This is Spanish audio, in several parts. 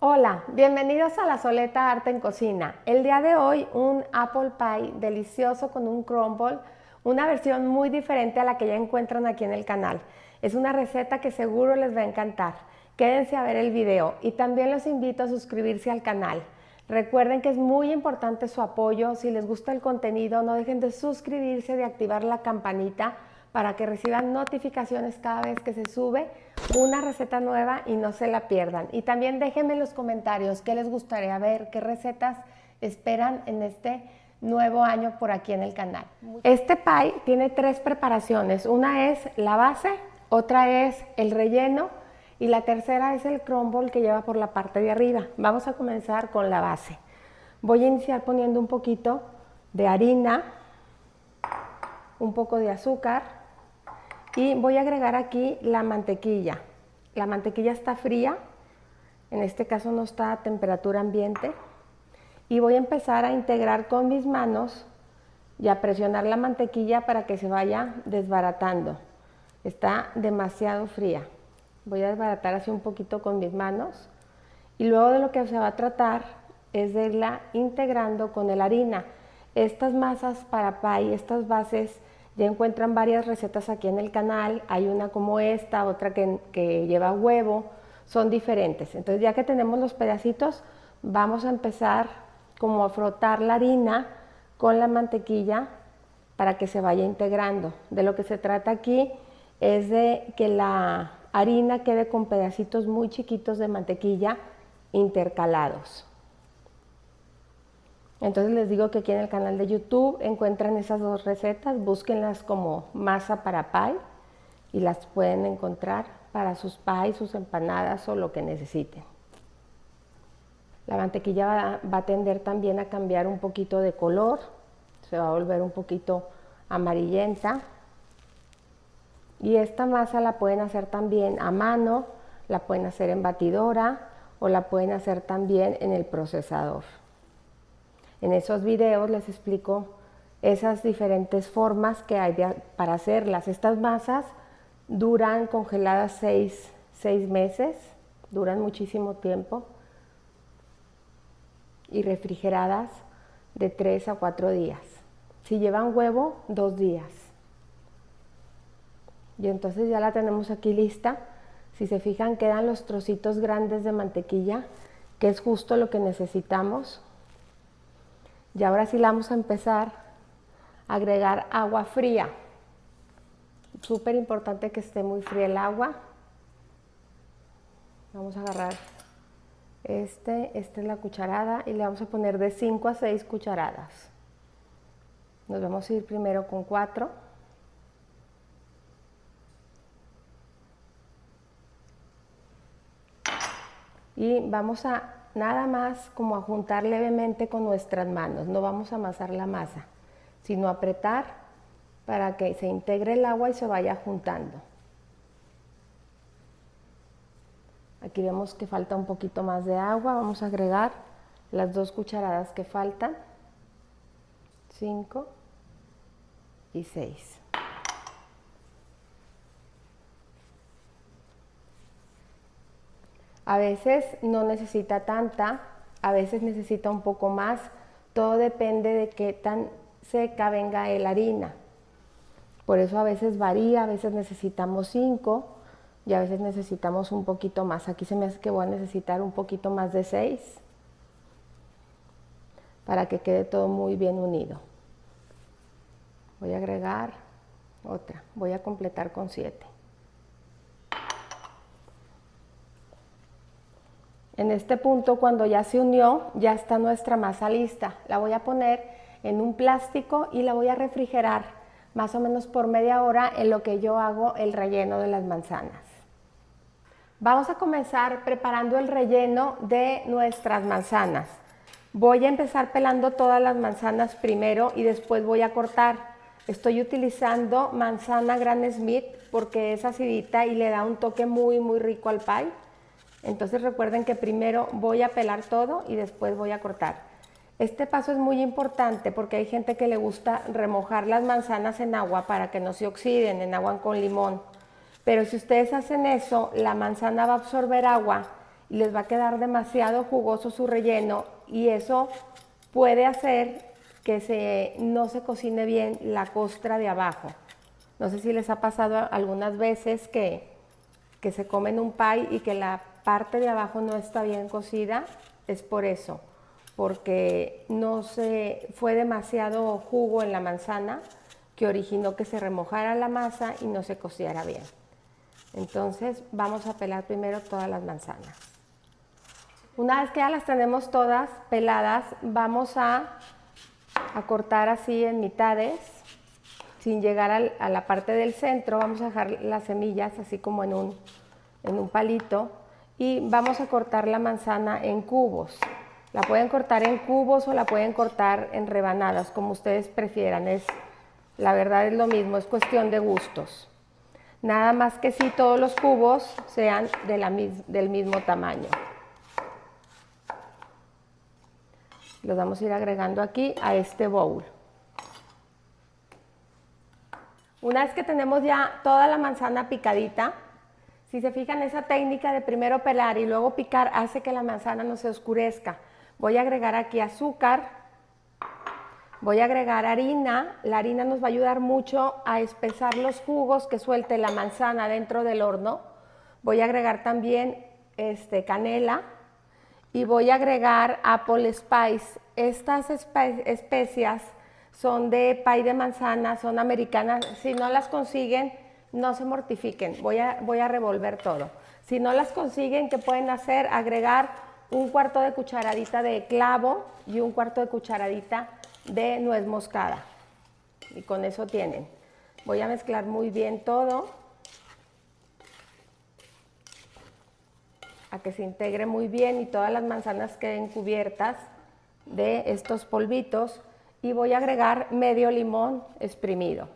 Hola, bienvenidos a La Soleta Arte en Cocina. El día de hoy un apple pie delicioso con un crumble, una versión muy diferente a la que ya encuentran aquí en el canal. Es una receta que seguro les va a encantar. Quédense a ver el video y también los invito a suscribirse al canal. Recuerden que es muy importante su apoyo. Si les gusta el contenido, no dejen de suscribirse, de activar la campanita para que reciban notificaciones cada vez que se sube una receta nueva y no se la pierdan. Y también déjenme en los comentarios qué les gustaría ver, qué recetas esperan en este nuevo año por aquí en el canal. Este pie tiene 3 preparaciones. Una es la base, otra es el relleno y la tercera es el crumble que lleva por la parte de arriba. Vamos a comenzar con la base. Voy a iniciar poniendo un poquito de harina, un poco de azúcar y voy a agregar aquí la mantequilla. La mantequilla está fría, en este caso no está a temperatura ambiente. Y voy a empezar a integrar con mis manos y a presionar la mantequilla para que se vaya desbaratando. Está demasiado fría. Voy a desbaratar así un poquito con mis manos. Y luego de lo que se va a tratar es de irla integrando con la harina. Estas masas para pie, estas bases, ya encuentran varias recetas aquí en el canal. Hay una como esta, otra que lleva huevo, son diferentes. Entonces ya que tenemos los pedacitos, vamos a empezar como a frotar la harina con la mantequilla para que se vaya integrando. De lo que se trata aquí es de que la harina quede con pedacitos muy chiquitos de mantequilla intercalados. Entonces les digo que aquí en el canal de YouTube encuentran esas 2 recetas, búsquenlas como masa para pie y las pueden encontrar para sus pies, sus empanadas o lo que necesiten. La mantequilla va a tender también a cambiar un poquito de color, se va a volver un poquito amarillenta. Y esta masa la pueden hacer también a mano, la pueden hacer en batidora o la pueden hacer también en el procesador. En esos videos les explico esas diferentes formas que hay para hacerlas. Estas masas duran congeladas 6 meses, duran muchísimo tiempo, y refrigeradas de 3 a 4 días. Si llevan huevo, 2 días. Y entonces ya la tenemos aquí lista. Si se fijan, quedan los trocitos grandes de mantequilla, que es justo lo que necesitamos. Y ahora sí la vamos a empezar a agregar agua fría. Súper importante que esté muy fría el agua. Vamos a agarrar esta es la cucharada y le vamos a poner de 5 a 6 cucharadas. Nos vamos a ir primero con 4. Y vamos a nada más como a juntar levemente con nuestras manos. No vamos a amasar la masa, sino apretar para que se integre el agua y se vaya juntando. Aquí vemos que falta un poquito más de agua. Vamos a agregar las 2 cucharadas que faltan. 5 y 6. A veces no necesita tanta, a veces necesita un poco más. Todo depende de qué tan seca venga la harina. Por eso a veces varía, a veces necesitamos 5 y a veces necesitamos un poquito más. Aquí se me hace que voy a necesitar un poquito más de 6 para que quede todo muy bien unido. Voy a agregar otra, voy a completar con 7. En este punto, cuando ya se unió, ya está nuestra masa lista. La voy a poner en un plástico y la voy a refrigerar más o menos por media hora en lo que yo hago el relleno de las manzanas. Vamos a comenzar preparando el relleno de nuestras manzanas. Voy a empezar pelando todas las manzanas primero y después voy a cortar. Estoy utilizando manzana Granny Smith porque es acidita y le da un toque muy rico al pie. Entonces recuerden que primero voy a pelar todo y después voy a cortar. Este paso es muy importante porque hay gente que le gusta remojar las manzanas en agua para que no se oxiden, en agua con limón. Pero si ustedes hacen eso, la manzana va a absorber agua y les va a quedar demasiado jugoso su relleno y eso puede hacer que no se cocine bien la costra de abajo. No sé si les ha pasado algunas veces que se comen un pie y que la parte de abajo no está bien cocida, es por eso, porque fue demasiado jugo en la manzana que originó que se remojara la masa y no se cociera bien. Entonces vamos a pelar primero todas las manzanas. Una vez que ya las tenemos todas peladas, vamos a cortar así en mitades, sin llegar a la parte del centro. Vamos a dejar las semillas así como en un palito y vamos a cortar la manzana en cubos. La pueden cortar en cubos o la pueden cortar en rebanadas, como ustedes prefieran. La verdad es lo mismo, es cuestión de gustos. Nada más que si todos los cubos sean del mismo tamaño. Los vamos a ir agregando aquí a este bowl. Una vez que tenemos ya toda la manzana picadita, si se fijan, esa técnica de primero pelar y luego picar hace que la manzana no se oscurezca. Voy a agregar aquí azúcar, voy a agregar harina. La harina nos va a ayudar mucho a espesar los jugos que suelte la manzana dentro del horno. Voy a agregar también canela y voy a agregar apple spice. Estas especias son de pay de manzana, son americanas. Si no las consiguen, no se mortifiquen. Voy a revolver todo. Si no las consiguen, ¿qué pueden hacer? Agregar un cuarto de cucharadita de clavo y un cuarto de cucharadita de nuez moscada. Y con eso tienen. Voy a mezclar muy bien todo, a que se integre muy bien y todas las manzanas queden cubiertas de estos polvitos. Y voy a agregar medio limón exprimido.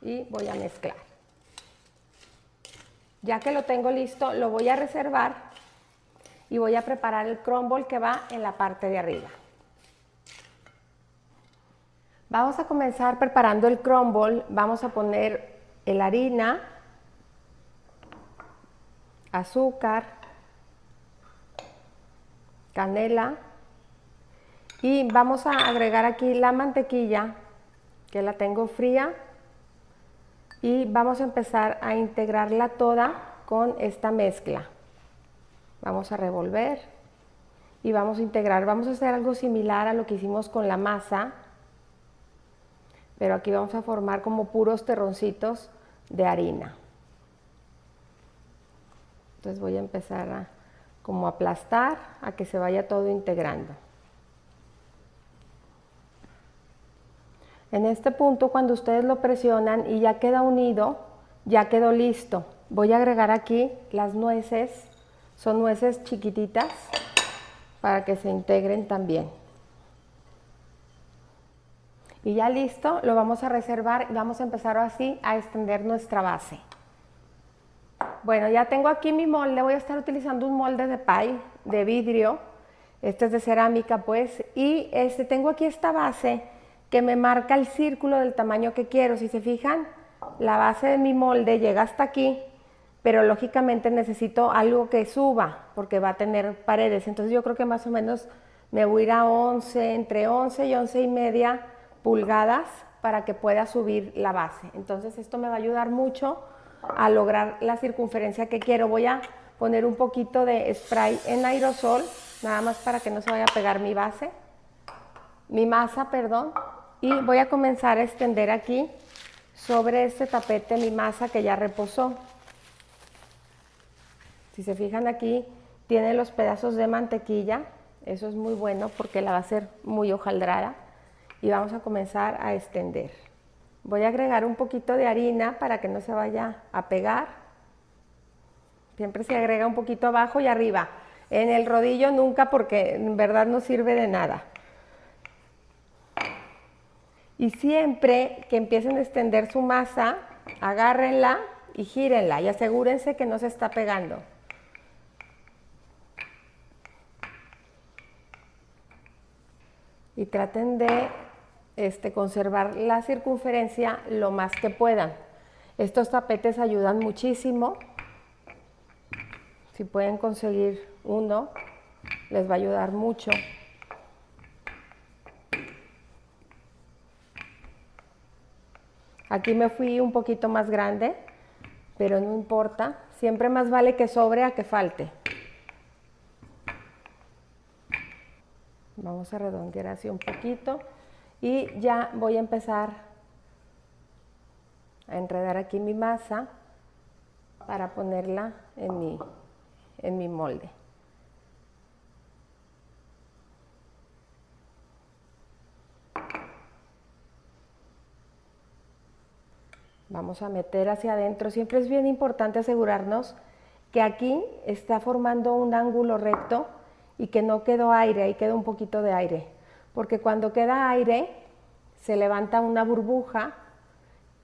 Y voy a mezclar. Ya que lo tengo listo, lo voy a reservar y voy a preparar el crumble que va en la parte de arriba. Vamos a comenzar preparando el crumble. Vamos a poner la harina, azúcar, canela y vamos a agregar aquí la mantequilla, que la tengo fría, y vamos a empezar a integrarla toda con esta mezcla. Vamos a revolver y vamos a integrar. Vamos a hacer algo similar a lo que hicimos con la masa, pero aquí vamos a formar como puros terroncitos de harina. Entonces voy a empezar a como aplastar a que se vaya todo integrando. En este punto, cuando ustedes lo presionan y ya queda unido, ya quedó listo. Voy a agregar aquí las nueces, son nueces chiquititas para que se integren también. Y ya listo, lo vamos a reservar y vamos a empezar así a extender nuestra base. Bueno, ya tengo aquí mi molde. Voy a estar utilizando un molde de pie de vidrio. Este es de cerámica, pues. Y tengo aquí esta base que me marca el círculo del tamaño que quiero. Si se fijan, la base de mi molde llega hasta aquí, pero lógicamente necesito algo que suba porque va a tener paredes. Entonces yo creo que más o menos me voy a ir a 11, entre 11 y 11 y media pulgadas para que pueda subir la base. Entonces esto me va a ayudar mucho a lograr la circunferencia que quiero. Voy a poner un poquito de spray en aerosol, nada más para que no se vaya a pegar mi masa, perdón. Y voy a comenzar a extender aquí sobre este tapete mi masa que ya reposó. Si se fijan, aquí tiene los pedazos de mantequilla. Eso es muy bueno porque la va a hacer muy hojaldrada. Y vamos a comenzar a extender. Voy a agregar un poquito de harina para que no se vaya a pegar. Siempre se agrega un poquito abajo y arriba. En el rodillo nunca, porque en verdad no sirve de nada. Y siempre que empiecen a extender su masa, agárrenla y gírenla y asegúrense que no se está pegando. Y traten de conservar la circunferencia lo más que puedan. Estos tapetes ayudan muchísimo. Si pueden conseguir uno, les va a ayudar mucho. Aquí me fui un poquito más grande, pero no importa. Siempre más vale que sobre a que falte. Vamos a redondear así un poquito y ya voy a empezar a enredar aquí mi masa para ponerla en mi molde. Vamos a meter hacia adentro. Siempre es bien importante asegurarnos que aquí está formando un ángulo recto y que no quedó aire, ahí queda un poquito de aire, porque cuando queda aire se levanta una burbuja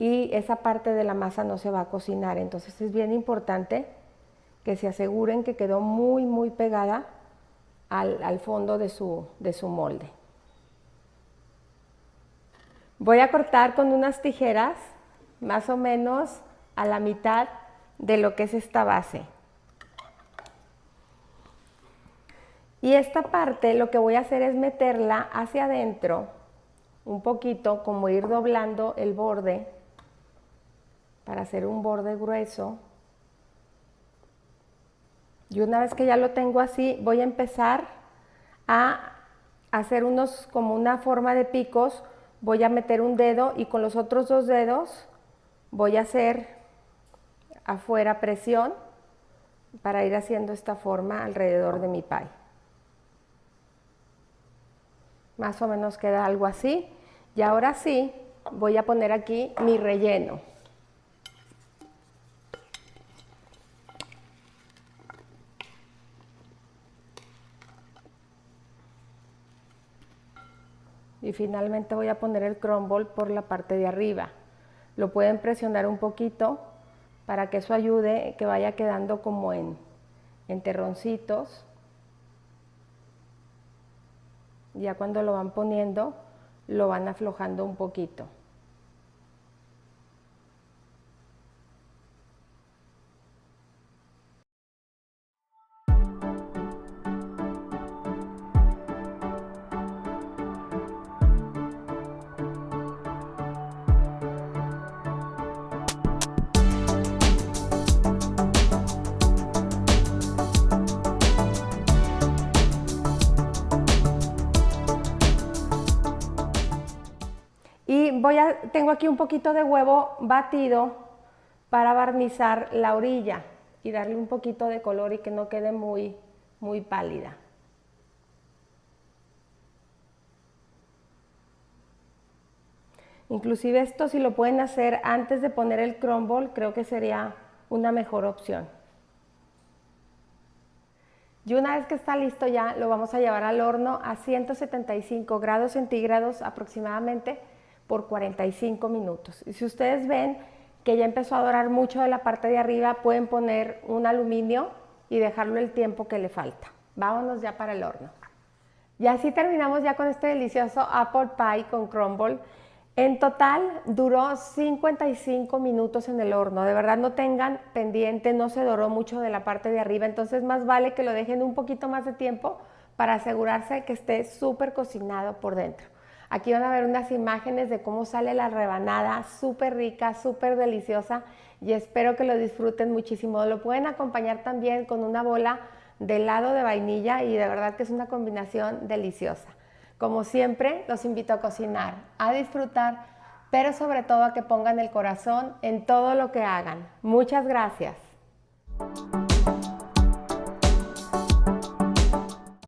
y esa parte de la masa no se va a cocinar. Entonces es bien importante que se aseguren que quedó muy pegada al fondo de su molde. Voy a cortar con unas tijeras más o menos a la mitad de lo que es esta base. Y esta parte lo que voy a hacer es meterla hacia adentro un poquito, como ir doblando el borde para hacer un borde grueso. Y una vez que ya lo tengo así, voy a empezar a hacer como una forma de picos. Voy a meter un dedo y con los otros dos dedos voy a hacer afuera presión para ir haciendo esta forma alrededor de mi pie. Más o menos queda algo así. Y ahora sí, voy a poner aquí mi relleno. Y finalmente voy a poner el crumble por la parte de arriba. Lo pueden presionar un poquito para que eso ayude, que vaya quedando como en terroncitos. Ya cuando lo van poniendo, lo van aflojando un poquito. Y tengo aquí un poquito de huevo batido para barnizar la orilla y darle un poquito de color y que no quede muy pálida. Inclusive esto, si lo pueden hacer antes de poner el crumble, creo que sería una mejor opción. Y una vez que está listo ya lo vamos a llevar al horno a 175 grados centígrados aproximadamente por 45 minutos. Y si ustedes ven que ya empezó a dorar mucho de la parte de arriba, pueden poner un aluminio y dejarlo el tiempo que le falta. Vámonos ya para el horno. Y así terminamos ya con este delicioso apple pie con crumble. En total duró 55 minutos en el horno. De verdad no tengan pendiente, no se doró mucho de la parte de arriba, entonces más vale que lo dejen un poquito más de tiempo para asegurarse que esté súper cocinado por dentro. Aquí van a ver unas imágenes de cómo sale la rebanada, súper rica, súper deliciosa y espero que lo disfruten muchísimo. Lo pueden acompañar también con una bola de helado de vainilla y de verdad que es una combinación deliciosa. Como siempre, los invito a cocinar, a disfrutar, pero sobre todo a que pongan el corazón en todo lo que hagan. Muchas gracias.